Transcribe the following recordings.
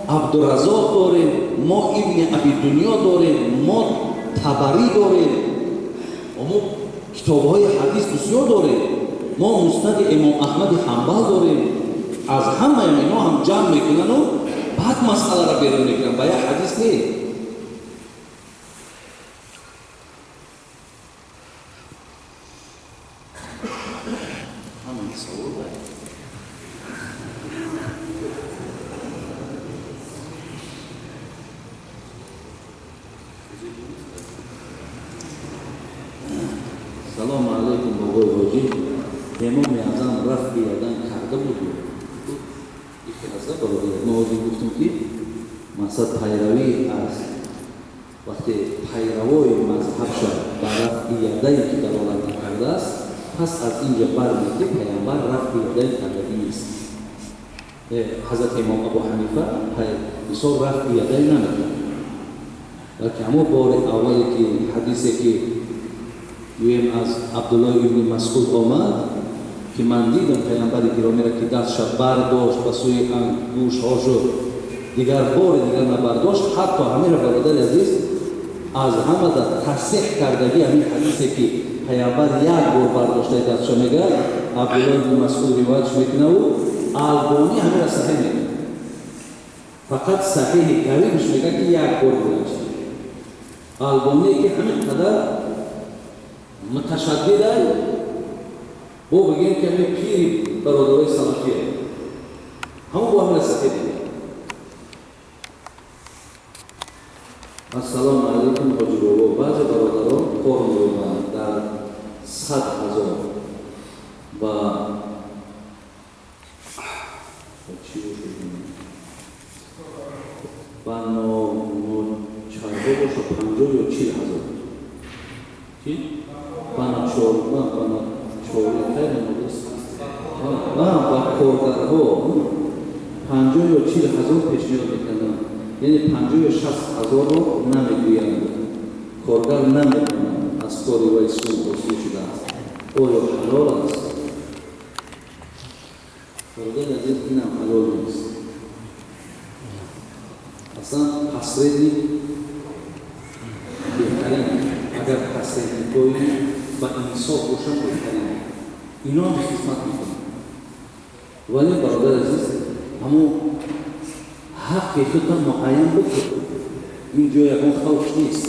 عبدالرزاق داریم، ما ابن ابی دنیا داریم، ما طبری داریم، ما کتاب‌های حدیث بسیار داریم، ما مسند امام احمد حنبل داریم. از همه اینا هم جمع میکنن و بعد مسئله را بیرون میکنن. باید حدیث نیست. سلام علیکم بابای حاجی. امام اعظم رفت بیادن کرده بود. یکی از برادر ما گفتم که مقصد پیروی از وقتی پیروای مذهب شد برای بیادن که دلالت کرده است، پس از اینجا برمیاد که پیامبر رفت بیادن کرده نیست. حضرت امام ابو حنیفه بسیار رفت بیادن نمی‌کرد. لیکن اما بار اولی که حدیثی که یویم از عبدالله ابن مسعود آمد که من دیدم پیامبر گرامی را که دستش برداشت و سوی گوش‌ها شد، دیگر بار دیگر نبرداشت. حتی همین را برادر عزیز از همه در تصحیح کردگی همین حدیثی که پیامبر یک بار برداشته دستش میگه، عبدالله ابن مسعود روایتش میکنه و البانی همین را صحیح میکنه. فقط صحیح قریبش میگه که یک بار برداشته. البانی که همین قدر متشدد است، با بگیم که همین پیر برادرای سلفیه همون با همین صحیح دیگه. السلام علیکم حاجی بابا. بعضی برادران کار می‌کنند در 100,000 و چی بنا چهارده باشه 50 یا 40,000 چی؟ بنا چهاری خیلی نمودست و کارگرها 50 یا 40,000 پیشنهاد میکنن. یعنی 50 یا 60,000 رو نمیگویند، کارگر نمیکنند. از کاری و اسم بسیار شده است. آیا حلال است؟ کارگر عزیز این هم حلال نیست. اصلا حسرتی بهترین، اگر حسرتی کنی و انصاف روشن بهترین، اینا هم خدمت میکنن. ولی برادر عزیز همون حقی خودتان معین بکن. اینجا یکان خوش نیست.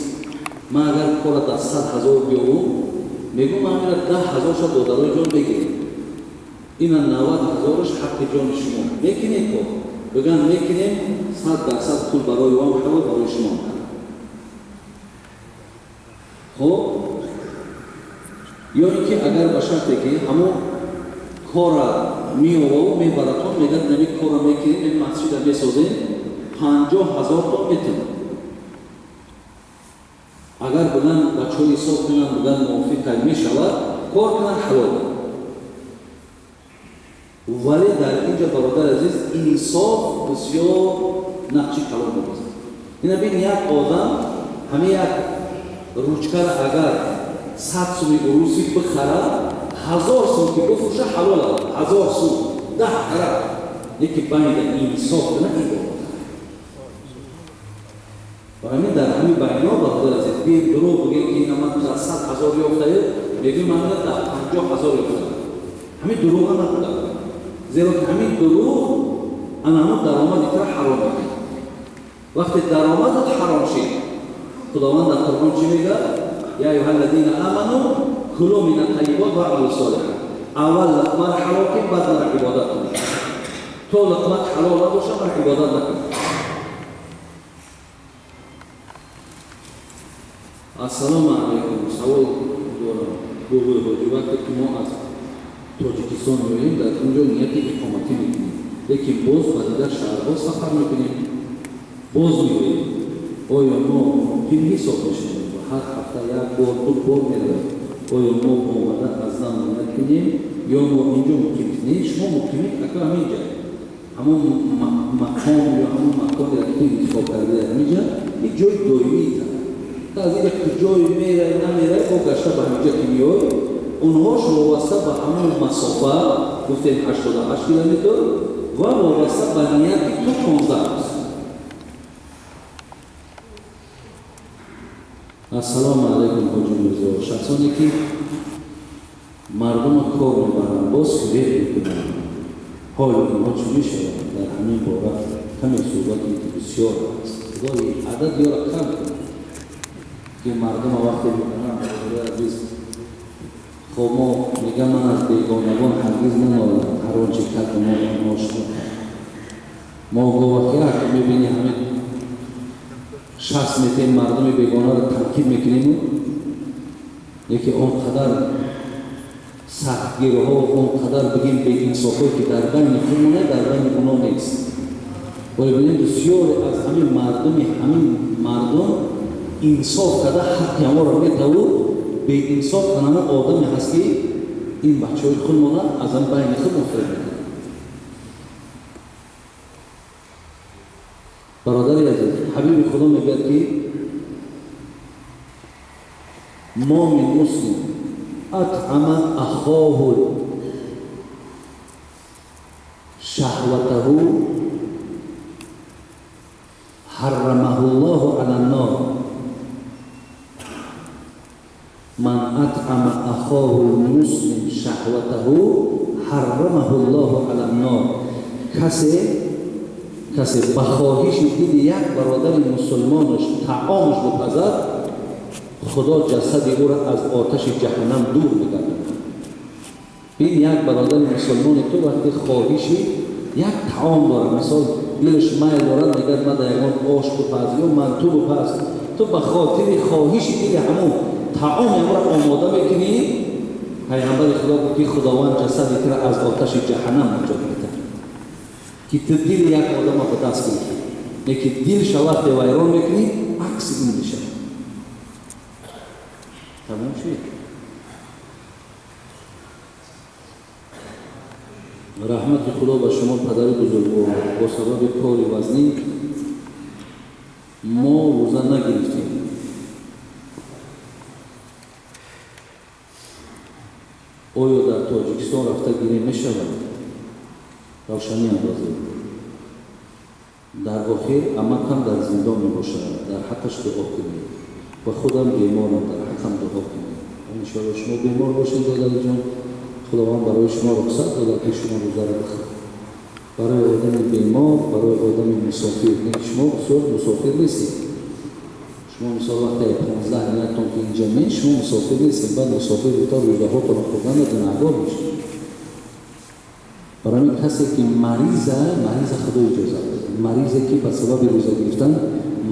من اگر کار در 100,000 بیارم میگم من میره 10,000 شد دادرای جان بگیریم، این 90,000ش حق جان شما میکنیم کن بگن میکنیم 100% پول برای وام حوال برای شما. خب یا اینکه اگر باشد که همون کار می‌آورد و می‌براتون میگن نمی کار میکنیم این مسجد میسازیم 50,000 تا میتونیم. اگر بگن بچه‌های حساب کنن بگن موافق میشود کار کنن حلال. ولی در اینجا برادر عزیز انصاف بسیار نقشی کلان می‌بازد. این ببین یک آدم همه یک روچکر اگر 100 سومی روسی بخره 1000 سوم که بفروشه حلال است. 1000 سوم 10 طرف یکی بین انصاف کنه این بود. و همین در همین بینا برادر عزیز بیم دروغ بگیم که این من 100,000 یافته بگیم من در 50,000 یافته. همین دروغ هم نبوده. زیرا که همین دروغ همون درآمد تر حرام میکنه. وقتی درآمدت حرام شد خداوند در قرآن چی میگه؟ یا ایها الذین آمنوا کلوا من الطیبات و اعملوا صالحا. اول لقمه را حلال کن بعد را عبادت کن. تو لقمت حلال نباشه را عبادت نکن. السلام علیکم. سوال دارم. بابای حاجی وقتی که ما از تاجیکستان می‌آییم در اونجا نیت اقامتی می‌کنیم، لیکن باز و دیگر شهرها سفر می‌کنیم، باز می‌آییم. آیا ما ممکن حساب می‌شیم و هر هفته یک بار دو بار می‌رویم؟ آیا ما آمده از زمان کنیم یا ما اینجا ممکن نیست؟ شما ممکنید اگر همینجا همون مقام یا همون مقام را که انتخاب کرده در اینجا یک جای دائمی دارد. از اینجا که جای میره نمیره با گشته به همینجا که میاد اونهاش وابسته به همون مسافه گفتیم 88 کیلومتر و وابسته به نیت تو 15 است. السلام علیکم حاجی میرزا. شخصانی که مردم کار میبرن باز فریق میکنن حال اینها چون میشود در همین بابت همین صحبتی که بسیار است خدای عدد یا را کم کنه که مردم وقتی میکنن خدای عزیز خب ما میگم من از بیگانگان هرگز نمالم هر آنچه کرد ما ناشکر ما گواهی که میبینی همین شخص میتین مردم بیگانه را تنکیب میکنیم یکی اونقدر سختگیره ها و اونقدر بگیم به انصافی که در بین خودمونه در بین اونا نیست و ببینیم بسیار از همین مردم انصاف کرده حق ما را میتو به انصاف کنه آدمی هست که این بچه های خودمونه از هم بین خود مفرد میکنه. برادری عزیز حبیب خدا میگوید که مؤمن مسلم اطعم اخاه شهوته حرمه الله علی النار من اطعم اخاه المسلم شهوته حرمه الله علی النار کسی بخواهش دید یک برادر مسلمانش طعامش بپزد خدا جسد او را از آتش جهنم دور می‌گرداند. این یک برادر مسلمان تو وقتی خواهشی یک طعام داره مثلا دلش میل دارد میگه من در یگان آش بپز یا من تو بپز تو به خاطر خواهشی دیگه همون طعام او را آماده میکنی پیغمبر خدا گفت که خداوند جسد تو را از آتش جهنم نجات می‌دهد که تو دل یک آدم را به دست می‌گیری یکی دل شود ویران میکنی عکس این میشه. تمام شد. رحمت خدا به شما پدر بزرگوار با سبب کار وزنی ما روزه نگرفتیم. آیا در تاجیکستان رفته گیری می شود؟ روشنی اندازه در آخر اما کم در زندان می باشد در حقش دعا کنید و خودم بیمارم در حقم دعا کنید. انشاءالله شما بیمار باشید دادر جان خداوند برای شما رخصت داده که شما روزه را بخورید. برای آدم بیمار برای آدم مسافر شما بسیار مسافر نیستید. شما مثال وقتی 15 نیتون که اینجا می شما مسافر نیستید بعد مسافر بودتا روزه ها کنه خوردن گناهگار میشید. برای این کسی که مریض خدا اجازه بده مریضی که به سبب روزه گرفتن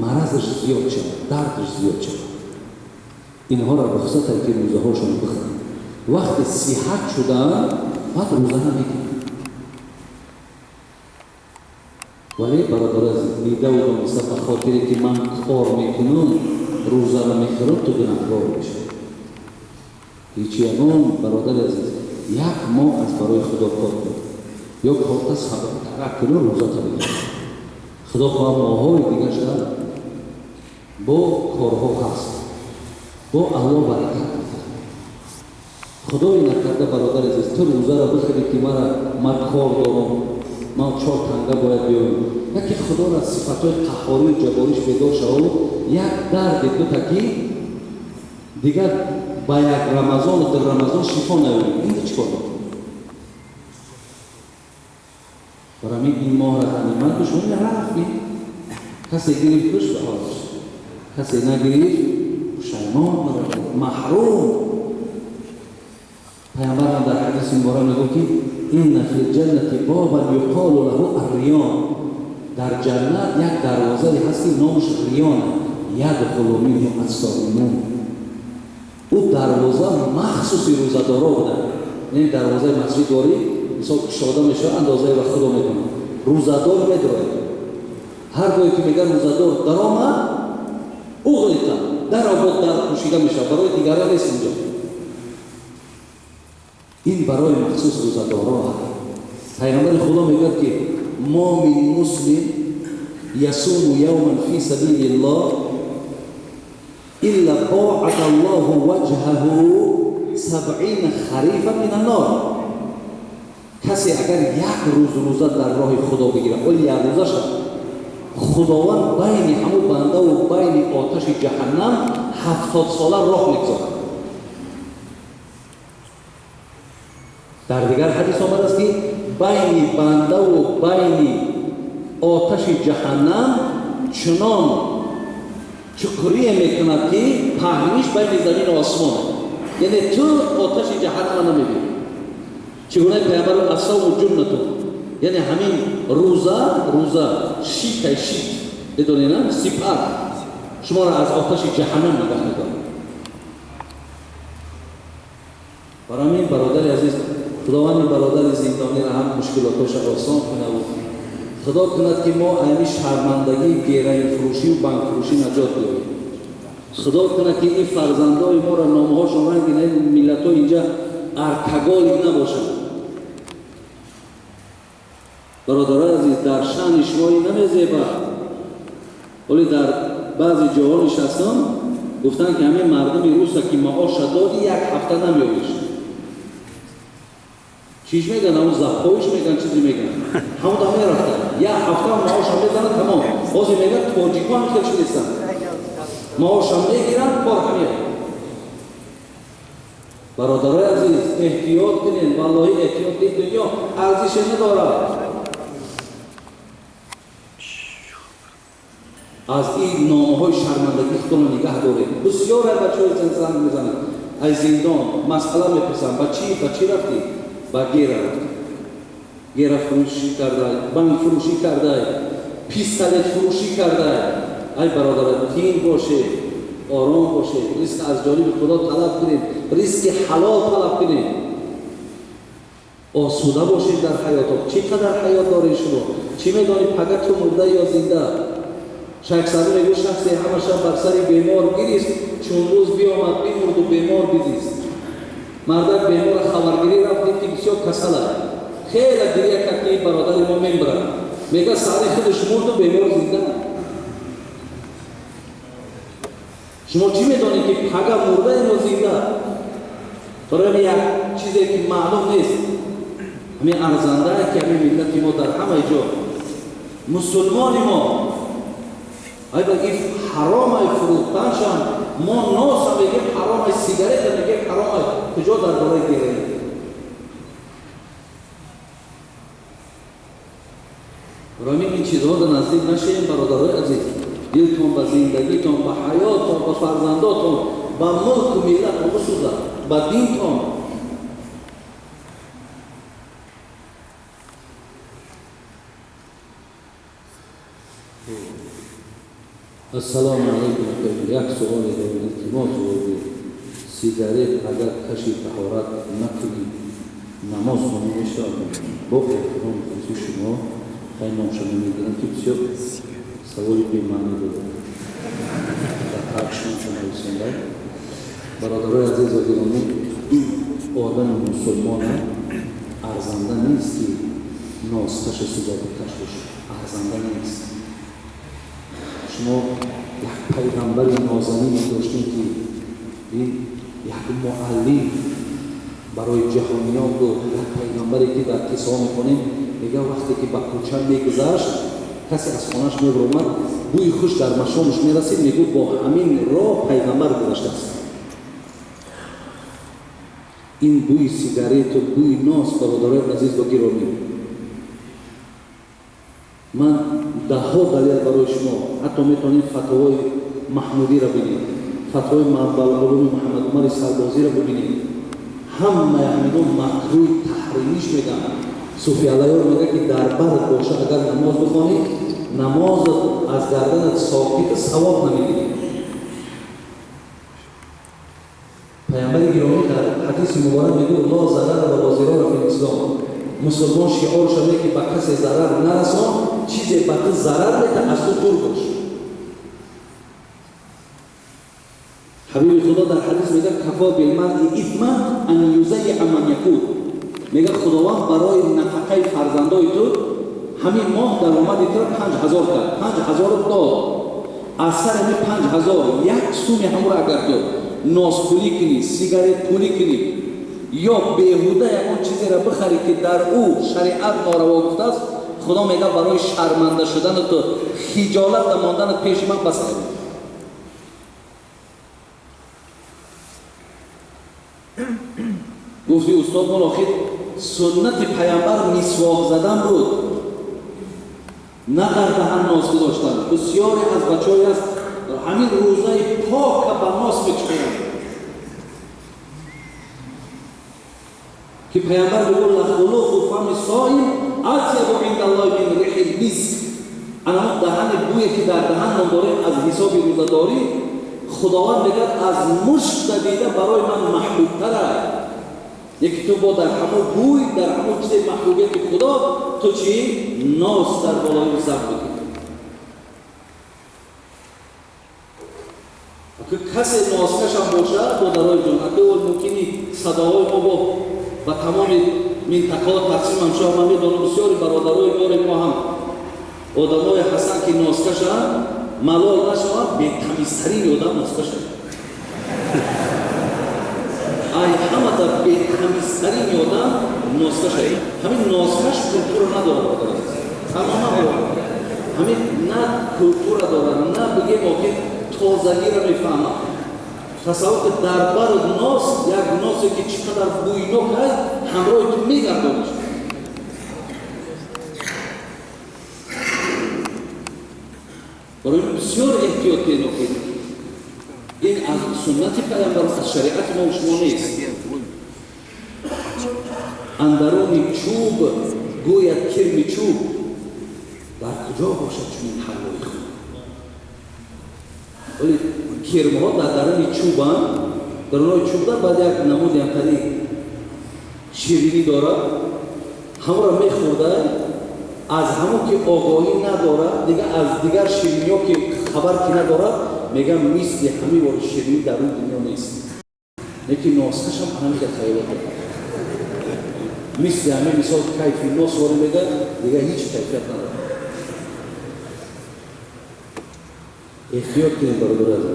مرضش زیاد شد دردش زیاد شد اینها را رخصت که روزه هاشون بخورن وقتی صحت شدن بعد روزه نمیگیرن. ولی برادر عزیز دیده و دانسته به خاطری که من کار میکنم روزه را میخورم تو گناهگار میشه. هیچ یگان برادر عزیز یک ماه از برای خدا کار کنید یا کارت صبر ترک کنه روزه تا بگیرد. خدا خواه ماهای دیگه شد با کارها هست با الله برکت خدای نکرده برادر عزیز تو روزه را بخوری که من کار دارم من 4 تنگه باید بیارم یکی خدا را صفتهای قهاری و جباریش پیدا شد یک درد دو تکی دیگر با یک رمضان و در رمضان شفا نوید این چی کار دارم برای این ماه را غنیمت بشونی رفتی کسی گریف بش به حالش کسی نگریف شیمان محروم. پیامبر در حدیث مبارک میگه که این فی الجنة بابا یقال له الریان در جنت یک دروازه هست که نامش ریان یدخل منه الصائمون او دروازه مخصوص روزه‌دارا بوده نه دروازه مسجد داری مثلا شاده میشه اندازه و خدا میکنه روزه‌دار میداره هر جایی که میگه روزه‌دار در آمد او غلیطه در آباد در پوشیده میشه برای دیگران نیست اینجا این برای مخصوص روزه‌دارا پیغمبر خدا میگه که مؤمن مسلم یصوم یوما فی سبیل الله الا باعد الله وجهه 70 خریفا من النار. کسی اگر یک روز روزه در راه خدا بگیره ولی یک روزه شد خداوند بین همو بنده و بین آتش جهنم 70 ساله راه میگذارد. در دیگر حدیث آمده است که بین بنده و بین آتش جهنم چنان چکری میکند که پهنیش بین زمین و آسمان، یعنی تو آتش جهنم نمیبینی. چگونه پیامبر اصحاب جنتون، یعنی همین روزه شیت بدونین سپر شما را از آتش جهنم نگاه می‌دارد. برای این برادر عزیز، خداوند برادر زندانی را هم مشکلاتش آسان کنه و خدا کند که ما این شرمندگی گیرای فروشی و بانک فروشی نجات بدیم. خدا کند که این فرزندای ما را نامه‌هاشون رنگ این ملت‌ها اینجا ارتگالی نباشند. برادران عزیز، در شأن شما این نمی‌زیبه، ولی در بعضی جاها نشستن گفتن که همین مردم روسا که معاش دادی 1 هفته نمی‌آویش. چیش میگن؟ همون زخویش میگن، چیزی میگن، همون دامه رفتن 1 هفته معاش هم میزنن تمام. بازی میگن تاجیکا هم خیلی نیستن، معاش هم میگیرن کار همین. برادرای عزیز احتیاط کنین، والله احتیاط این دنیا ارزش نداره. از این نامه‌های شرمندگی خودتون نگه دارید. بسیار از بچه‌ها زنگ میزنن از زندان مسئله میپرسن بچی رفتی؟ با گیره فروشی کرده، بانک فروشی کرده، پیستلت فروشی کرده. ای برادر تین باشه، آرام باشه، ریسک از جانب خدا طلب کنید، ریسک حلال طلب کنید، آسوده باشید در حیاتات. چقدر حیات دارید شما؟ چی میدانید پگه تو مرده یا زنده؟ شخصی میگه شخصی همش بر سر بیمار گریست، چون روز بیامد بیمرد و بیمار بیزیست. مردک بیمار خبرگیری رفت که بسیار کسل است، خیلی گریه کرد که برادر ما میبره، میگه ساری خودش مرد و بیمار زنده. شما چی میدانید که پگه مرده یا زنده؟ برای یک چیزی که معلوم نیست. همین ارزنده که همین ملت ما در همه جا مسلمان ما ای با این حرام ای فروختنشان، ما ناس هم میگیم حرام ای سیگارت هم میگیم حرام ای کجا در برای گیریم. برای این چیزها در نزدیک نشیم برادرای عزیز. دلتون به زندگیتون، به حیاتتون، به فرزنداتون، به ملک و ملت و خصوصا به دینتون السلام علیکم. یک سوال دارم، التماس بود. سیگارت اگر کشی طهارت نکنی نماز خونی میشه؟ با احترام خصوصی شما خیلی نامشون میگیرم که بسیار سوالی بی‌معنی دارم. در ترشون شما رسنده برادرای عزیز و گرامی، آدم مسلمان ارزنده نیست که ناستش سیگارت کشش ارزنده نیست. شما یک پیغمبر نازنینی داشتیم که یک معلم برای جهانیان بود، یک پیغمبری که در قصه میکنیم میگه وقتی که به کوچه میگذشت کسی از خانه‌اش میبرد بوی خوش در مشامش میرسید، میگه با همین راه پیغمبر گذشته است. این بوی سیگارت و بوی ناس برادرای عزیز و گرامی، من ده ها دلیل برای شما، حتی میتونید فتوای محمودی را ببینید، فتوای علوم محمد عمر سربازی را ببینید، همه همینو مکروه تحریمیش میگن. صوفی علیه میگه که در برد باشه اگر نماز بخوانی نماز از گردنت ساقط ثواب نمیگیری. پیامبر گرامی در حدیث مبارک میگه لا ضرر و لا ضرار فی الاسلام. مسلمان شعار شده که به کسی ضرر نرسان، چیزی به تو ضرر بده از تو دور باش. حبیب خدا در حدیث میگه کفا بالمرء اثما ان یضیع من یکون. میگه خداوند برای نفقه فرزندای تو همین ماه درآمد تو 5000 کرد، 5000 داد، از سر همین 5000 یک سوم همون اگر تو ناس پولی کنی، سیگارت پولی کنی یا بیهوده یکون چیزی را بخری که در او شریعت ناروا گفته است، خدا میگه برای شرمنده شدن تو خجالت نماندن پیش من بس نمی. گفتی استاد من آخر سنت پیامبر مسواک زدن بود، نه در دهن ناس گذاشتن. بسیاری از بچه‌ای از همین روزای پاک به ناس میکشند که پیامبر میگه لخلوف فم الصائم اطیب عند الله من ریح المسک. انا دهن بویی که در دهن ما داریم از حساب روزه‌داری، خداوند میگه از مشک دویده برای من محبوب‌تره. یکی تو با در همون بوی، در همون چیز محبوبیت خدا، تو چی؟ ناس در بالای زب بگیر. اگه کسی ناسکش هم باشه با درای جان، اگه ممکنی صداهای ما با تمام منطقات تقسیم هم شد. من میدونم بسیاری برادرای یار ما هم آدمای حسن که ناسکش هم ملال نشوند، بهتمیزترین آدم ناسکش هم همه در بهتمیزترین آدم ناسکش هم. همین ناسکش کلتور نداره همین نه کلتور داره، نه بگیم که تازگی را میفهمه. تصور که در بر ناس یک ناسی که چقدر بوینک هست همراه تو میگردانش. برای بسیار احتیاط پیدا کنید. این از سنت پیامبر، از شریعت ما و شما نیست. اندرون چوب گوید کرم چوب در کجا باشد چون حلوی خود. ولی کرم ها در درون چوب هم، درون چوب در بعد یک نمود یمتری شیرینی داره، همه را میخورده، از همون که آگاهی نداره دیگه، از دیگر شیرینی ها که خبر که نداره، میگم مثل همین وارد شیرینی در اون دنیا نیست. لیکن ناسکش هم همین که خیالات داره. مثل همین مثال کیفی ناس وارد میگه دیگه هیچ کیفیت نداره. احتیاط کنید برادر عزیز.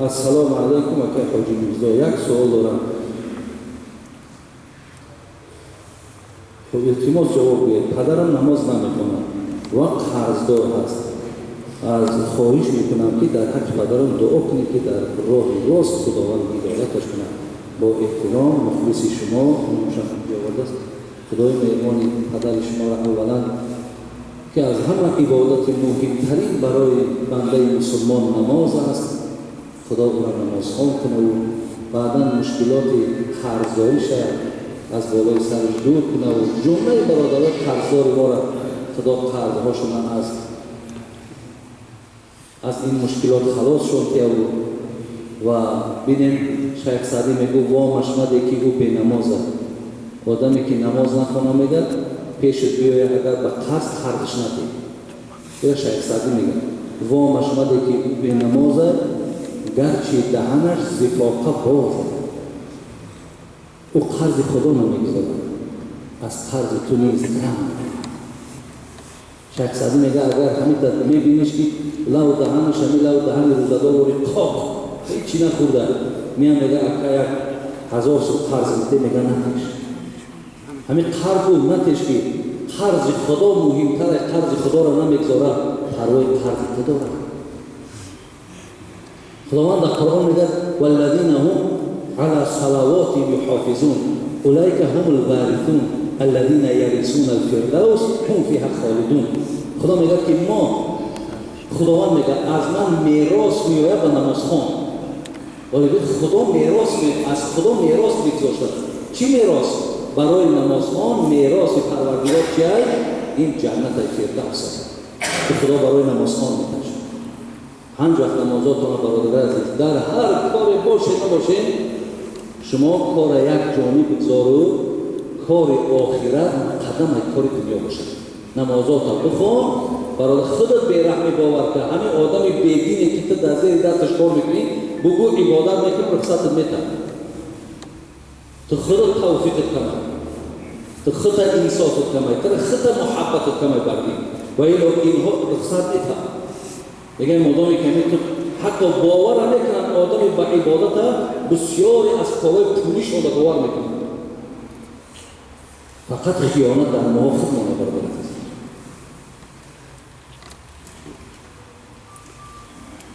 السلام علیکم اکای حاجی میرزا، یک سوال دارم. خب التماس جواب بید. پدرم نماز نمیکنه و قرضدار هست. از خواهش میکنم که در حق پدرم دعا کنید که در راه راست خداوند هدایتش کنه. با احترام مخلص شما نموشم جواب است. خدای مهربان پدر شما را اولا که از همه عبادت مهمترین برای بنده مسلمان نماز است، خدا او را نماز خوان کنه و بعدا مشکلات قرضداریش از بالای سرش دور کنه و جمله برادران قرضدار ما را خدا قرضهاشون از این مشکلات خلاص شد که و ببینیم شیخ سعدی میگه وامش مده که او به نماز آدمی که نماز نخونه میگه پیشت بیای اگر به قصد خرجش ندی. یا شیخ سعدی میگه وامش مده که او به نماز گرچه دهنش زفاقه باز، او قرض خدا نمیگذاره، از قرض تو نیز کم. شیخ سعدی میگه اگر همین تا میبینیش که لو دهنش همین لو دهن روزدار وری قاق هیچی نخورده، میان میگه اکا یک 1000 سو قرض میده، میگه نتیش همین قرض رو نتیش که قرض خدا مهمتره، قرض خدا را نمیگذاره، پروای قرض خدا را. خداوند در قرآن میگه والذین هم على صلواتهم یحافظون اولئک هم الوارثون الذین یرثون الفردوس هم فیها خالدون. خدا میگه که خداوند میگه از من میراث میآید به نمازخوان. ولی خدا میراث از خدا میراث میگذاشته. چی میراث؟ برای نمازخوان میراث پروردگار چی است؟ این جنت فردوس است که خدا برای نمازخوان میده. هنج وقت نمازاتون برادر عزیز در هر کاری باشه نباشه، شما کار یک جانی بگذارو، کار آخرت قدم کار دنیا باشه. نمازات رو بخوان، برای خودت بیرحمی باور که همین آدم بیدینی که تو در زیر دستش کار میکنی بگو عبادت میکنی رخصت میتن، تو خودت توفیقت کمه، تو خودت انصافت کمه، تو خودت محبتت کمه بردی و اینها رخصت میتن. دیگه مادامی که تو حتی باور نمیکنن آدمی به عبادت بسیاری از کارهای پولی شده باور میکنن. فقط خیانت در موافق مانه برابر است.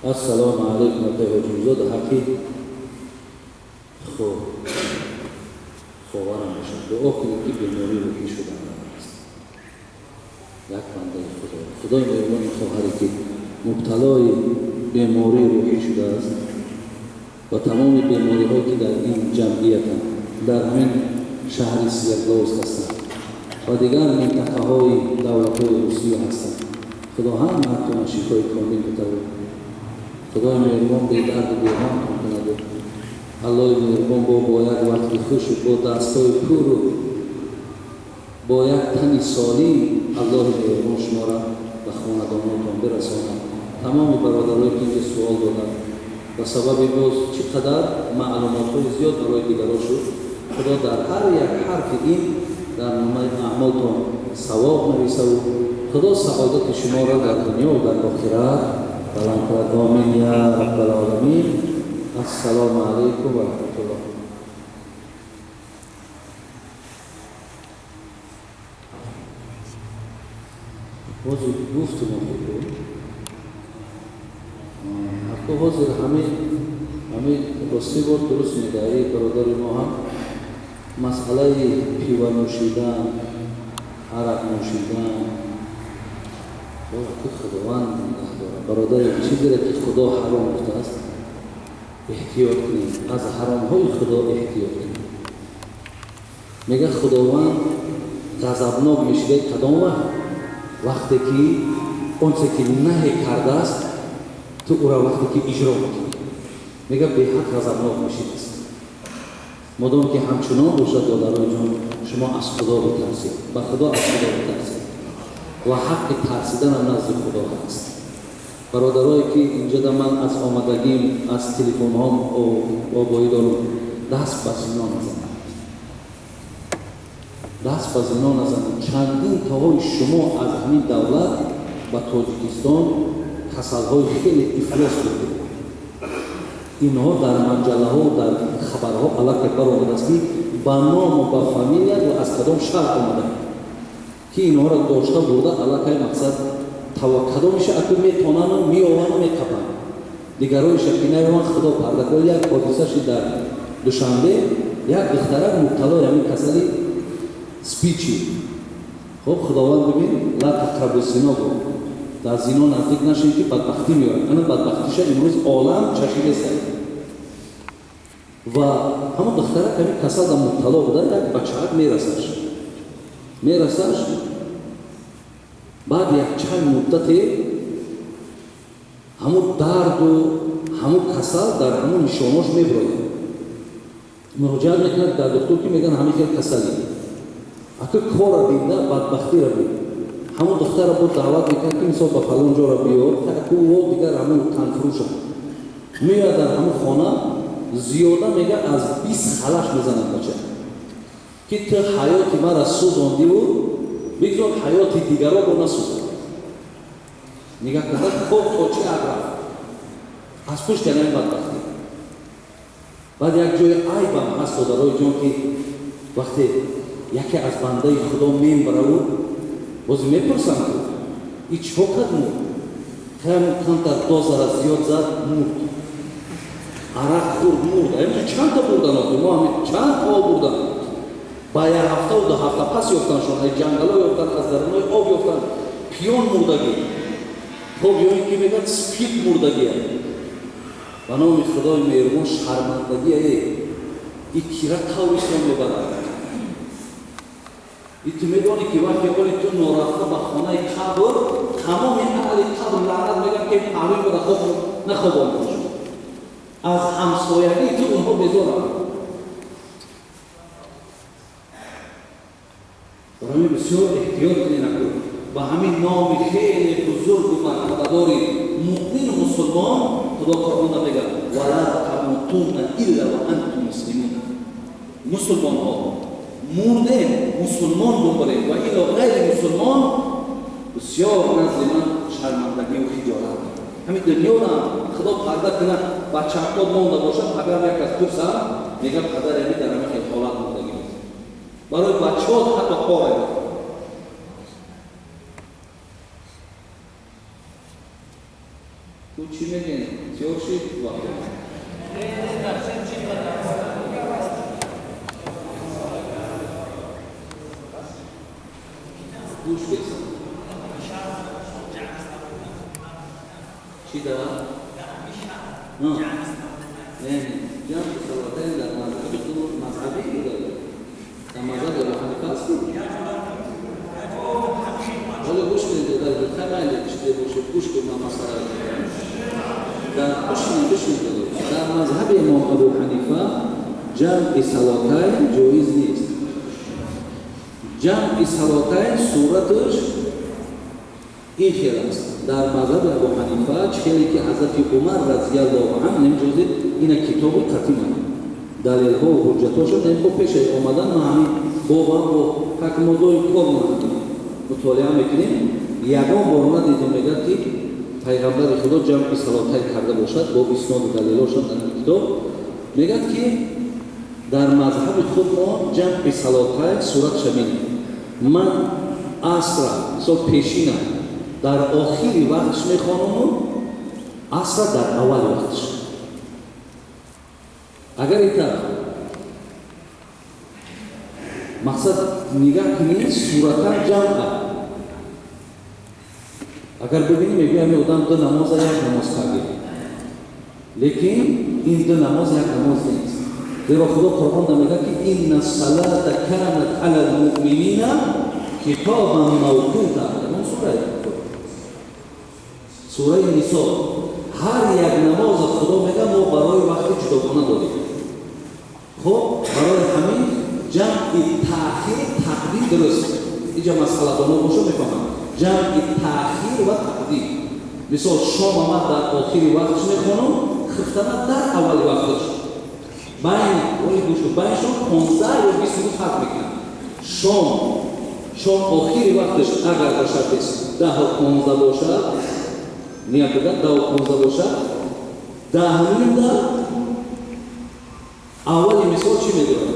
السلام علیکم و حجوزاد حقی خوب خوبارم بشن دعا کنید که بیماری رو که شدن است یک بنده خدای مهربان خواهری که مبتلای بیماری روحی شده است و تمام بیماری هایی که در این جمعیت در همین شهر سیرگاوز هستند و دیگر منطقه های دولت های روسیه هستند خدا هم مردم شفای کامل بتوان خدای مهربان به درد و بیرحم کند الله مهربان با یک وقت خوش با دستای پور و با یک تن سالی الله مهربان شما را به خاندانتان برساند تمام برادرایی که اینجا سوال دادند و سبب باز چقدر معلومات های زیاد برای دیگران شد خدا در هر یک حرف این در نامه اعمالتان ثواب نویسه و خدا سعادت شما را در دنیا و در آخرت بلند کند آمین یا رب العالمین. السلام علیکم و رحمت الله. حاضر گفتم حتی حاضر همه راستی بار درست میگه برادر ما هم مسئله پیوه نوشیدن عرق نوشیدن که خداوند برادر چیزی را که خدا حرام گفته است احتیاط کنید از حرام های خدا احتیاط کنید میگه خداوند غضبناک میشه کدام وقتی که اونچه که نهی کرده است تو او را وقتی که اجرا میکنی میگه به حق غضبناک میشه است مادام که همچنان باشد برادران جان شما از خدا بترسید و خدا از خدا بترسید و حق ترسیدن هم نزد خدا هست. برادرایی که اینجا در من از آمدگیم از تلفن هام و بابایی دارم دست به زنا نزنند دست به زنا نزنند چندین تاهای شما از همین دولت و تاجیکستان کسلهای خیلی افلاس بودید اینها در مجله ها و در خبرها علاقه برآمده است که با نام و با فامیلیت و از کدام شهر آمده که اینها را داشته بوده علاقه مقصد کدامش اکنون میتونن و میآورن و میکپن دیگرایش که نیوان خدا پرده کنه. یک حادثه در دوشنبه یک دخترک مبتلا همین کسلی سپیچی خب خداوند ببین لا تقربوا الزنا گفت در زنا نزدیک نشین که بدبختی میاره انا بدبختیش امروز عالم چشیده است و همون دخترک همین کسل در مبتلا بوده یک بچه‌ک میرسش بعد یک چند مدتی همون درد و همون کسل در همون نشاناش میبراید مراجعه میکنند در دکتر که میگن همه خیلی کسلی اگر کار را دینده بدبختی را بید همون دختر را بود دعوت میکنند که مثال با فلان جا را بیاد که اکو دیگر همون تنفروش هم میاد در همون خانه زیاده میگه از 20 خلش میزنند بچه که تو حیات من را سوزاندی و بگذار حیات دیگر را با نسوزد نگاه کردن خوب تا چه اگرف از پشت یعنی بدبختی بعد یک جای عیب هم هست برای جان که وقتی یکی از بنده خدا مین برای باز میپرسن که ای چه کرد مرد کم در دوزار از زیاد زد مرد عرق خورد مرد این چند تا بردن آدم ما همین چند تا بردن با یک هفته و 2 هفته پس یافتن شد ای جنگل ها یافتن از درنهای آب یافتن پیان مردگی خب یا این که میگن سپید مردگی و نام خدای مهربان شرمندگی ای کیره توریش رو میبرد ای تو میدانی که وقتی قولی تو نارفته به خانه قبر تمام اهل قبر لعنت میگن که پروین بوده خوب نخواب آمده شد از همسایگی تو اونها بزارن برای بسیار احتیاط نکنید و همین نام خیلی بزرگ و مرتبه‌دار مؤمن و مسلمان خدا فرموده میگه ولا تموتون الا وانتم مسلمون مسلمان ها مرده مسلمان بمرید و الا غیر مسلمان بسیار نزد من شرمندگی و خجالت همین دنیا را خدا پرده کنه بچه ها مونده باشد اگر یک از پرسن میگه پدر امی در همین حالت موندگی برای بچه ها حتی پاره تو چی میگین؟ تیوشی وقت گوش بسن چی دارم؟ نه جمع صلاتین در مذهبی تو مذهبی داره در مذهب ابو حنیفه است حالا گوش بدید در خیلی نشده باشه گوش بدید من مسئله در گوش بدید در مذهب امام ابو حنیفه جمع صلاتین جایز نیست جمع صلاتین صورتش این خیر است در مذهب ابو حنیفه چیزی که حضرت عمر رضی الله عنه نمی‌جوزه این کتاب قطعی دلیل ها و حجتاشو نمی‌خو پیش اومدن ما همین با حکم موضوع کار مطالعه میکنیم یگان بار ندیدم میگه که پیغمبر خدا جمع صلاتین کرده باشد با اسناد و دلیلاشون در کتاب میگه که در مذهب خود ما جمع صلاتین صورت شامل من عصر مثلا پیشینه در آخری وقتش میخوانم عصر در اول وقتش اگر ایتا مقصد نگاه کنید صورتا جمع اگر ببینیم میگه همه آدم دو نماز یک نماز کرده لیکن این دو نماز یک نماز نیست زیرا خدا قرآن میگه که این الصلاة كانت علی المؤمنین کتابا موقوتا سوره نساء هر یک نماز خدا میگه ما برای وقت جداگانه داریم خب برای همین جمع تأخیر تقدیم درست اینجا مسئله دانو باشه میفهمم جمع تأخیر و تقدیم مثال شام آمد در آخری وقتش میخوانم خفتنه در اول وقتش بینشون 15 و 20 روز فرق میکنن شام آخری وقتش اگر در شرط 10 و 15 باشد نیت بگم 10 و 15 باشد 10 در اولی مثال چی میدونم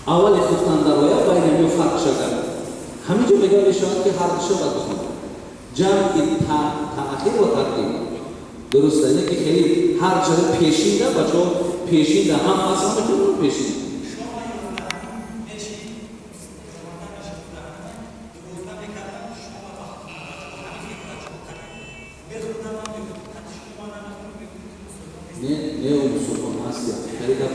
اولی خفتن در آیا بین همین فرق شد همینجا میگه نشان که هر دو باید بخونم جمع تأخیر و تقدیم درسته اینه که خیلی هر جای پیشین ده بچه ها پیشین ده هم اصلا میکنم پیشین نه اون مسلمان هستی خیلی گفت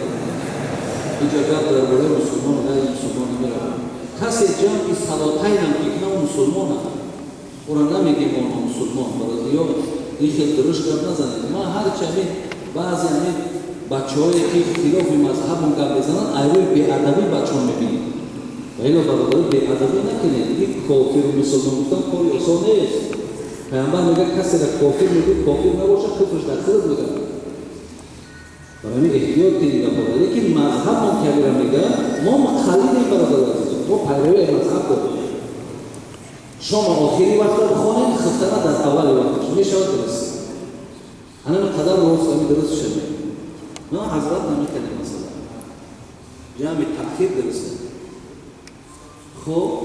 اینجا گفت در باره مسلمان غیر مسلمان نمیره کسی جمع صلاتین هم که اینا مسلمان هم اون نمیگه ما مسلمان برای یا این خیلی درش گفت نزنید ما هر چمی بعضی همین بچه هایی که خلاف مذهب هم گفت بزنن ایوی بی‌ادبی بچه هم میبینید و اینا برادر بی‌ادبی نکنید این کافر و مسلمان گفتن کاری آسان نیست پیامبر میگه کسی را کافر میگه کافر نباشه کفرش در خودت میگه برای احتیاط دیگه باید لیکن مذهب هم کبیره میگه ما مقلدیم برادر عزیزم ما پیروی مذهب داریم شما آخری وقت بخوانید خفتنه در اول وقتش میشود درست انا قدر روز کمی درست شده نه حضرت نمیکنه مثلا جمع تأخیر درسته خب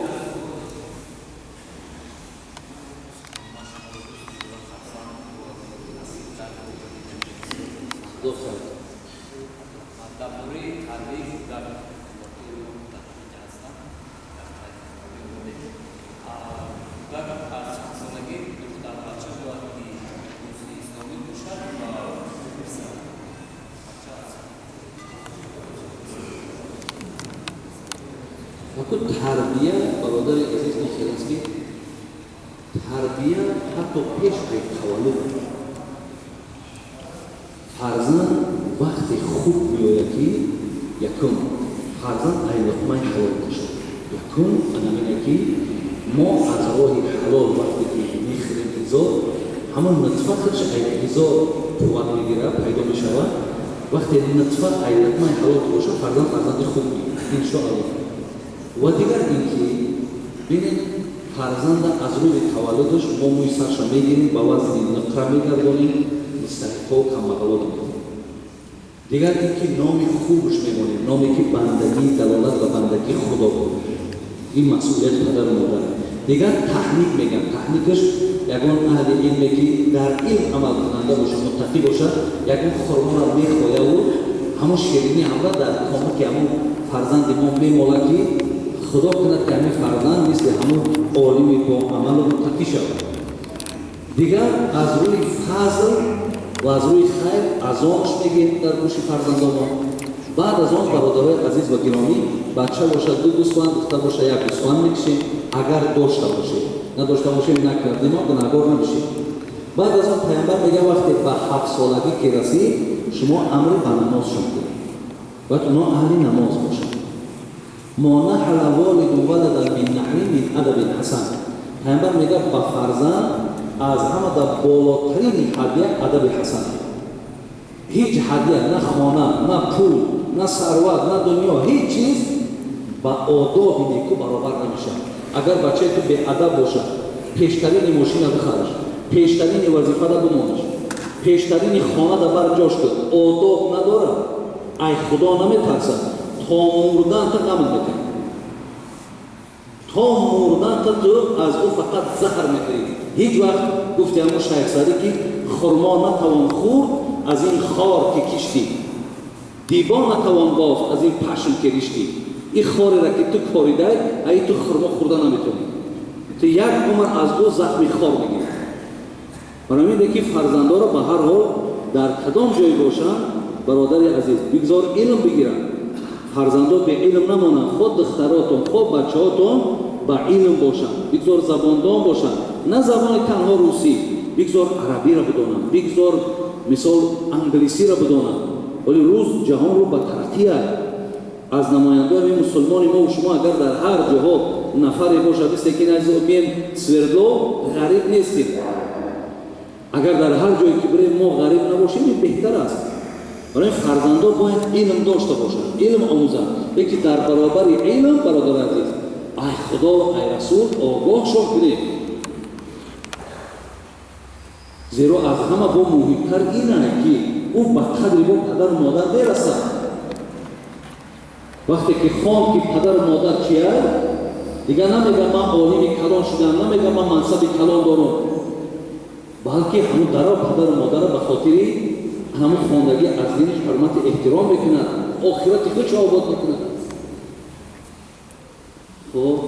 دختر وقت تربیه برادر عزیز میخواد است که تربیه حتی پیش از تولد فرزند وقتی خوب بیاید که یکم فرزند لقمه حلال باشد یکم انا میگه که ما از راه حلال وقتی که میخوریم غذا همون نطفه خودش غذا قوت میگیره پیدا میشود وقتی نطفه لقمه حلال باشه فرزند خوب ان شاء الله و دیگر اینکه ببینید فرزند از روی تولدش ما موی سرش میگیریم با وزن نقره میگردانیم مستحقا و کمالات میکنیم دیگر اینکه نام خوبش میمونیم نامی که بندگی دلالت و بندگی خدا بود این مسئولیت پدر مادر دیگر تحنیک میگن. تحنیکش یکون اهل علمی که در علم عمل کننده باشه، متقی باشه، یکون خرما را میخواه و همون شیرینی همراه در کامو که همون فرزند ما میماله که خدا کند که همین فرزند مثل همون عالمی با عمل و متقی شود. دیگر از روی فضل و از روی خیر از آنش میگیم در گوش فرزندان ما. بعد از آن برادرای عزیز و گرامی، بچه باشه 2 گوسفند، دختر باشه 1 گوسفند میکشیم اگر داشته باشه. نداشته باشه نکردیم ما گناهگار نمیشیم. بعد از آن پیامبر میگه وقتی به 7 سالگی که رسید شما امر به نماز شد و اونا اهل نماز باشند. ما نحل والد ولدا من نحری من ادب حسن. پیامبر میگه به فرزند از همه در بالاترین هدیه ادب حسن. هیچ هدیه، نه خانه، نه پول، نه ثروت، نه دنیا، هیچ چیز با آداب نیکو برابر نمیشه. اگر بچه تو به ادب باشه، پیشترین ماشین رو بخرش، پیشترین وظیفه رو بمونش، پیشترین خانه رو بر جاش کن، آداب نداره، ای خدا نمیترسه، تا مردن تا غم میکنه. تا مردن تا تو از او فقط زهر میخوری. هیچ وقت گفتی همون شیخ سعدی که خرما نتوان خورد از این خار که کشتی، دیوار نتوان بافت از این پشم که ریشتی. این خاری را که تو کاریده ای تو خرما خورده نمیتونی، تو یک عمر از او زخمی خار میگیری. برای همین که فرزندا را به هر حال در کدام جای باشن برادر عزیز بگذار علم بگیرن. فرزندا به علم نمانند، خود دختراتون خود بچه‌هاتون با علم باشن، بگذار زباندان باشن، نه زبان تنها روسی، بگذار عربی را بدونن، بگذار مثال انگلیسی را بدونن. ولی روز جهان رو به ترقی از نمایندگان مسلمان ما و شما اگر در هر جهات نفری باشه مثل که از میم سوردلو غریب نیستیم. اگر در هر جایی که بریم ما غریب نباشیم بهتر است. برای فرزندا باید علم داشته باشند، علم آموزند. یکی در برابر علم برادر عزیز ای خدا ای رسول آگاه شو کنید. زیرا از همه با مهمتر اینه که او به قدری با پدر و مادر برسد. وقتی که خوان که پدر و مادر چیه دیگه نمیگه من عالم کلان شدم، نمیگه من منصب کلان دارم، بلکه همون درا پدر و مادر به خاطر همون خواندگی از دینش حرمت احترام میکند، آخرت خودش آباد میکند. خب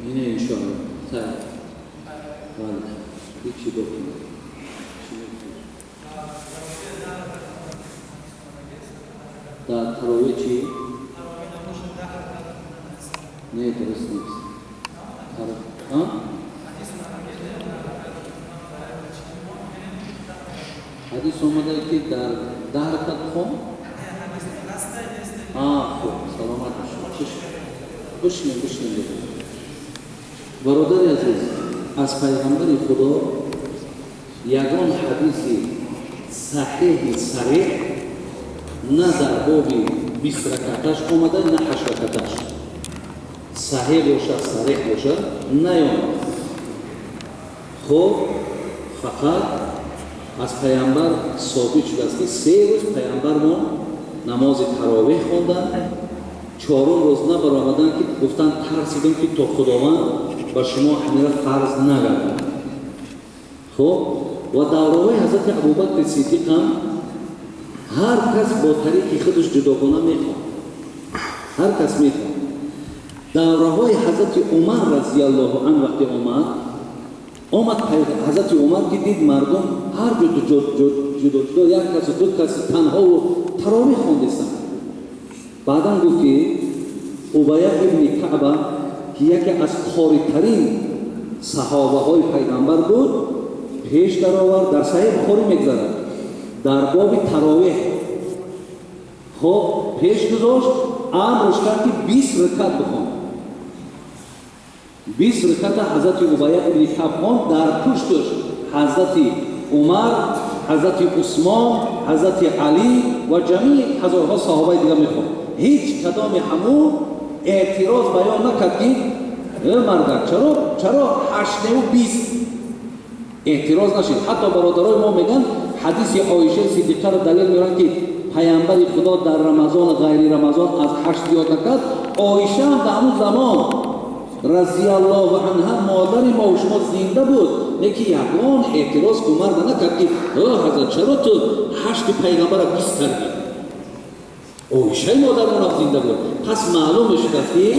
اینه انشاءالله سر بله هیچی بکنم در تراویح چی؟ نه درست نیست. حدیث اومده که در 10 رکعت خون خب سلامت باشید. بشنیم برادر عزیز، از پیغمبر خدا یگان حدیث صحیح صریح نه در باب 20 رکعتش آمده نه 8 رکعتش صحیح باشه صریح باشه نیامد. خب فقط از پیامبر ثابت شده است که 3 روز پیامبر ما نماز تراویح خواندن، 4 روز نبرآمدن که گفتن ترسیدیم که تا خداوند بر شما همین را فرض نگردد. خب و دوره‌های حضرت ابوبکر صدیق هم هر کس با طریق خودش جداگانه میخواد، هر کس میخواد. دوره‌های حضرت عمر رضی الله عنه وقتی آمد حضرت عمر که دید مردم هر جدا یک کس و 2 کس تنها و تراویح خواندستن. بعدم گفت که ابی ابن کعب که یکی از قاری‌ترین صحابه های پیغمبر بود پیش در آورد، در صحیح بخاری میگذارد در باب تراویح خب پیش گذاشت امرش کرد که 20 رکعت بخوان. 20 رکعت حضرت ابی ابن کعب خواند، در پشتش حضرت عمر، حضرت عثمان، حضرت علی و جمیع هزارها صحابه دیگه میخوان. هیچ کدام همون اعتراض بیان نکرد که مردک چرا 8:20 اعتراض نشد. حتی برادرای ما میگن حدیث عایشه صدیقه را دلیل میارن که پیامبر خدا در رمضان غیر رمضان از 8 زیاد نکرد. عایشه هم در اون زمان رضی الله عنها مادر ما و شما زنده بود، لیکن یگان اعتراض عمر نکرد که حضرت چرا تو 8 پیغمبر را 20 کردی؟ عایشه مادر ما زنده بود. پس معلوم شد که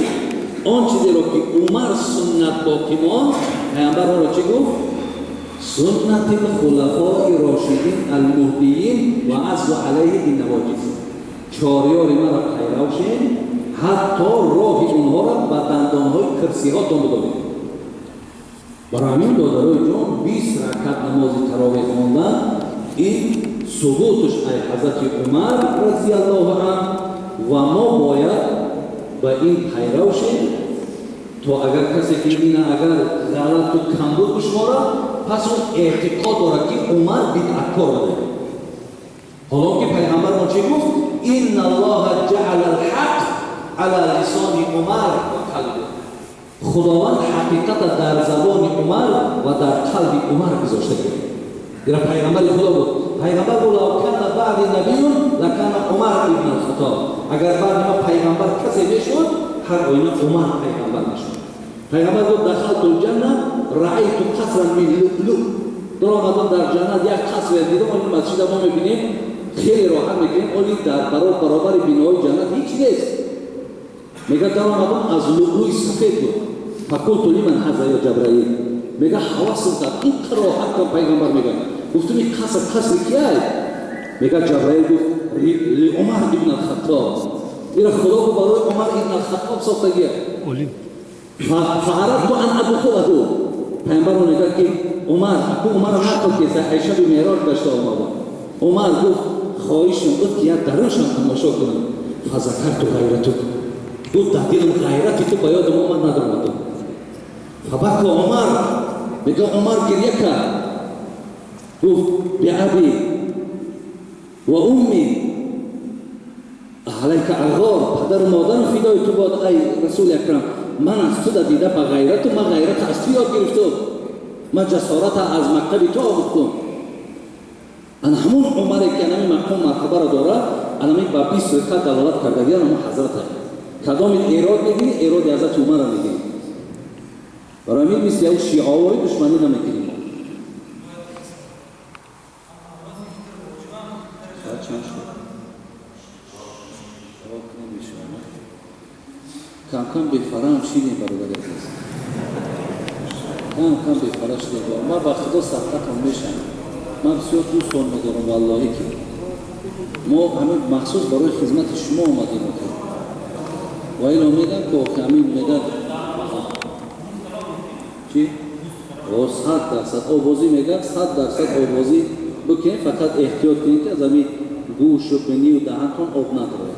آن چیزی را که عمر سنت باقی ماند، پیامبر را چی گفت؟ سنت الخلفاء راشدین المهدیین و عضو علیه بالنواجذ. چاریار مرا پیرو شید، حتی راه اونها را با دندانهای کرسی ها تان بدارید. برای همین دادرای جان 20 رکعت نماز تراویح خواندن، این ثبوتش ای حضرت عمر رضی الله عنه و ما باید با این پیرو شید تو اگر کسی که اینه اگر غلط و کمبود بشماره پس اون اعتقاد داره که عمر بدعتکار بوده. حالا که پیغمبر ما چی گفت؟ ان الله جعل الحق على لسان عمر و قلبه. خداوند حقیقت در زبان عمر و در قلب عمر گذاشته بود. اینا پیغمبر خدا بود. پیغمبر گفت لو کان بعد نبی لکان عمر ابن الخطاب. اگر بعد ما پیغمبر کسی میشد هر آینه عمر پیغمبر میشد. پیغمبر گفت دخلت الجنه رأیت قصرا من لؤلؤ. در آمدم در جنت یک قصر دیدم. این مسجد ما میبینیم خیلی راحت میگیم ولی در برابر بنای جنت هیچ نیست. میگه در آمدم از لؤلؤ سفید بود. فقلت لمن هذا یا جبرائیل. میگه حواسم کرد این راحت کن. پیغمبر میگه گفتم این قصر کیه؟ میگه جبرائیل گفت لعمر ابن الخطاب. این خدا کو برای عمر ابن الخطاب ساختگیه. فعرضت ان ادخله. پیامبر میگه که عمر نکرد که عایشه به معراج داشته اومد. عمر گفت خواهشم بود که درونشان تماشا کنم. فذكرت غیرتک. گفت در دلم غیرت تو به یادم اومد ندارم. فبكى عمر. میگه عمر گریه کرد. گفت بأبي و امی علیک الغار. پدر و مادرم فدای تو باد ای رسول اکرم. من از تو دیده با غیرت و من غیرت از تو یاد گرفتم. من جسارت از مکتب تو آموختم. انا همون عمری که نمی مقام مرتبه را داره انمی با 20 رکعت دلالت کردگی انمی حضرت کدام ایراد میگیری؟ ایراد حضرت عمر را میگیری. برای همین مثل یک شیعه دشمنی نمیکنیم. کم به فرام شیدیم برادر عزیز. کم به فرام شیدیم. ما با خدا صدقه میشم. من بسیار دوستان می‌دارم والله که ما همین مخصوص برای خدمت شما اومدیم و این میگم که همین میگم چی؟ 100% آوازی میگم 100% آوازی بکنید فقط احتیاط کنید که از همین گوش و پنی و دهانتون آب نداره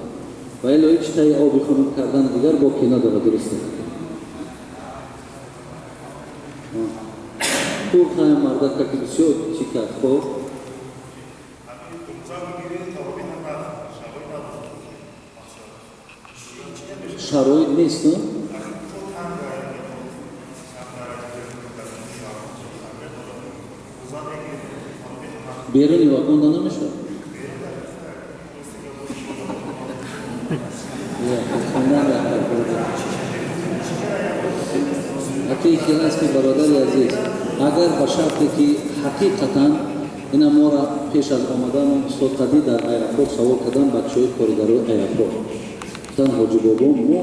و الا هیچ تای آبی خنک کردن دیگر باقی نداره. درسته؟ تو خواهیم مردک که بسیار چی کرد خب؟ شرایط نیست نه؟ بیرونی واقعا نمیشه؟ حتی که برادر عزیز اگر به شرطی که حقیقتا این ما را پیش از آمدن سلطدی در ایرپورت سوال کردن بچه‌های کاریگرای ایرپورت گفتن حاجی بابا ما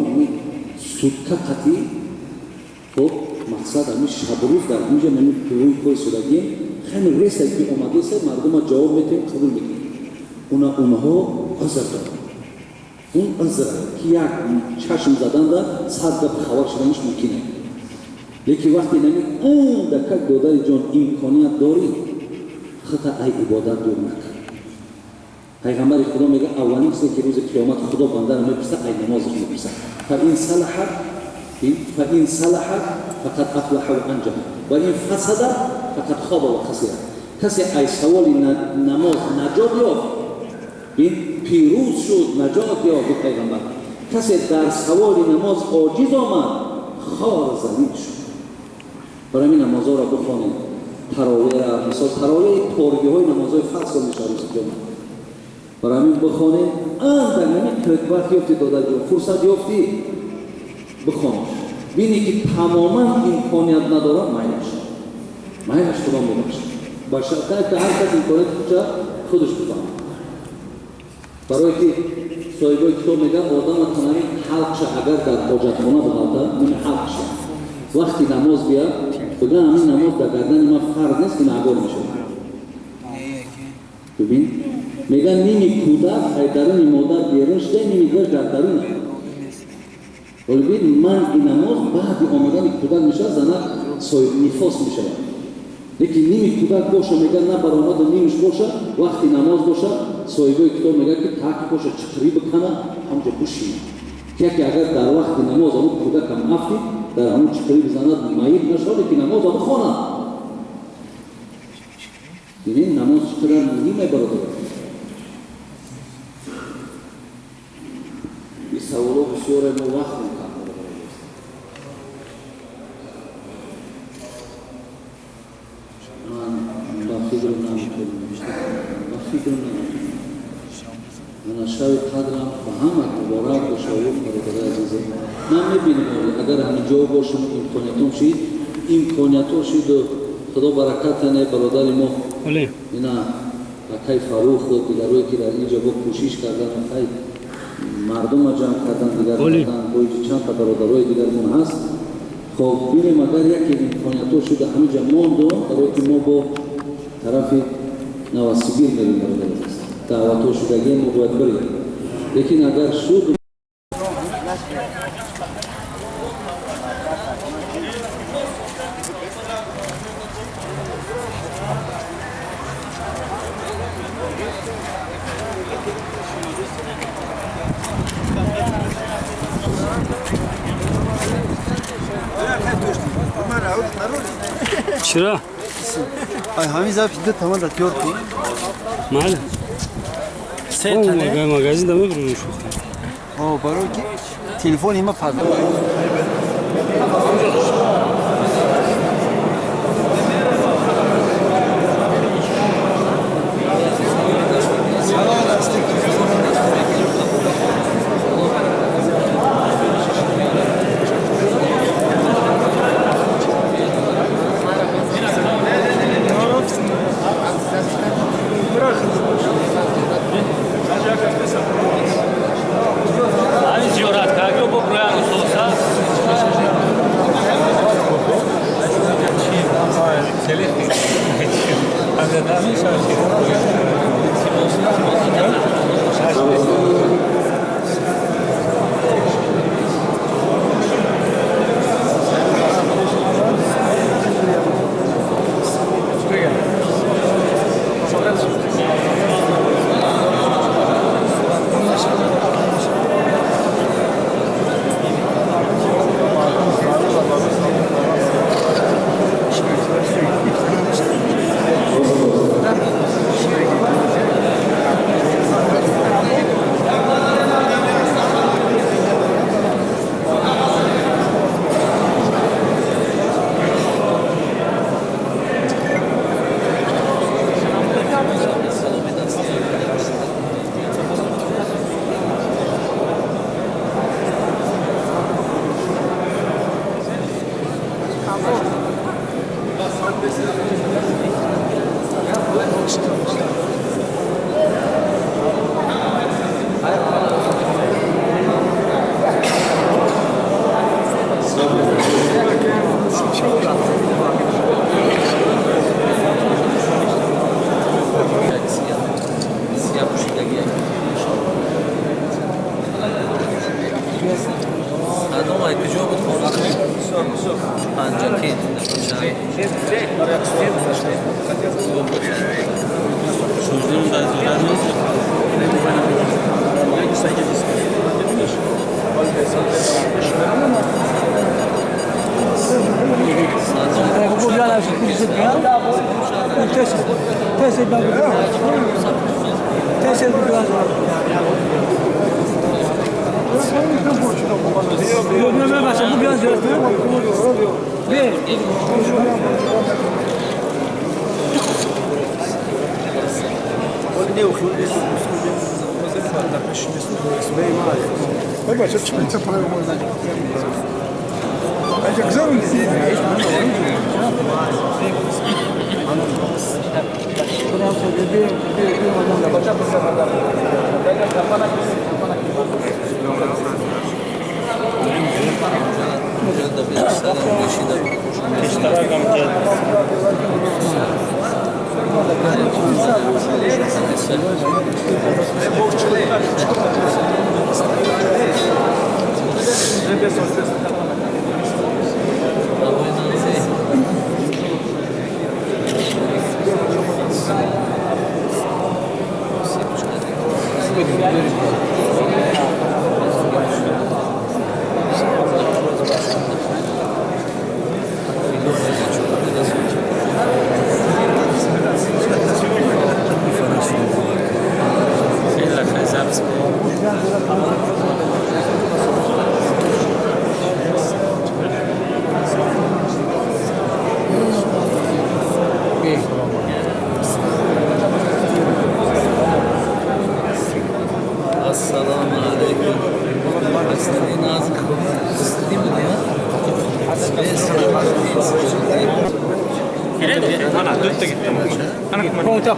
سودکه قطعی خب مقصد همین شب روز در اینجا نمی روی کار شدگیم خیلی ریسته که آمده است مردم ها جواب میتیم قبول میکنیم. اونها عذر دارن. اون عذر که یک چشم زدن در صد دفعه خبر شدنش ممکنه. لیکن وقتی نمی اون دکت دادر جان امکانیت داری خطا ای عبادت دور نکن. پیغمبر خدا میگه اولین چیزی که روز قیامت خدا بنده را میپرسه ای نمازش میپرسه. فإن صلحت فقد افلح و انجح و این فسد فقد خاب و خسر. کسی ای سوال نماز نجات یافت این پیروز شد نجات یافت. پیغمبر کسی در سوال نماز عاجز آمد خار زمین شد. برای این نمازها را بخوانید. تراویح را مثلا تراویح تارگی های نمازهای فرض را میشه برای این بخوانید. در نمی وقت یافتی داده فرصت یافتی بخوانید. بینی که تماما امکانیت ندارد مایلش خدا میبخشد. با شرط که هر کس امکانیت خودش بفهمد. برای که صاحبای کتاب میگن آدم تنهایی حلق شه اگر در حاجتخانه بغلطه این حلق شه. وقتی نماز بیاد بگن همین نماز در گردن ما فرض نیست که نگار میشه. ببین میگن نیمی کودک درون مادر بیرون شده نیمی گوش در درون. ولی ببین من این نماز بعد آمدن کودک میشه زنک صاحب نفاس میشه. لیکن نیمی کودک باشه میگن نه برآمد و نیمش باشه وقتی نماز باشه صاحبای کتاب میگن که تاکی باشه چطوری بکنه همونجا بشینه. که اگر در وقت نماز اون کودک هم افتی در همون چطوری بزند مایید نشه لیکن نماز رو بخونه. ببین نماز چقدر مهمه برادر. این سوالو بسیار ما وقت میکنه. من شاید قدرم و همه مبارک و شاید برادر عزیزم من میبینم اگر همین جا باشم امکانیتون شید امکانیتون شید و خدا برکت کنه برادر ما اینا اکای فروخ و دیگروی که در اینجا با کوشش کردن اکای مردم جمع کردن دیگر کردن باید چند تا برادرای دیگرمون هست. خب بینیم اگر یکی امکانیتون شده همینجا ماندو برای که ما با طرف نواسیبیر میریم برادر است. دعوتو شدگی ما باید بریم. لیکن اگر شد چرا؟ همین زفت تمام دستیار کن. ماله. اون مغازه دامه بریم شو. برای که تلفنی ما فردا.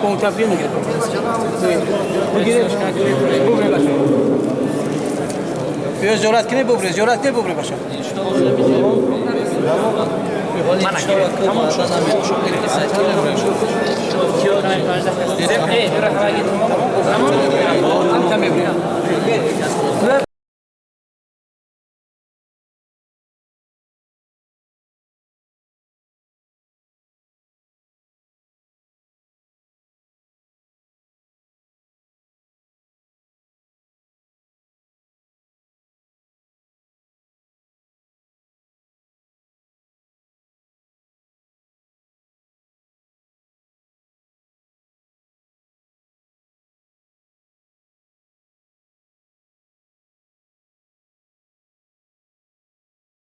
Ponta bien gire. Bu gire. Bu bre başa. Biraz jorat kine bu bre, jorat ne bu bre başa. Mana gire. Tamam şu an çok etkili sayılar bre. Tamam. Tamam bre.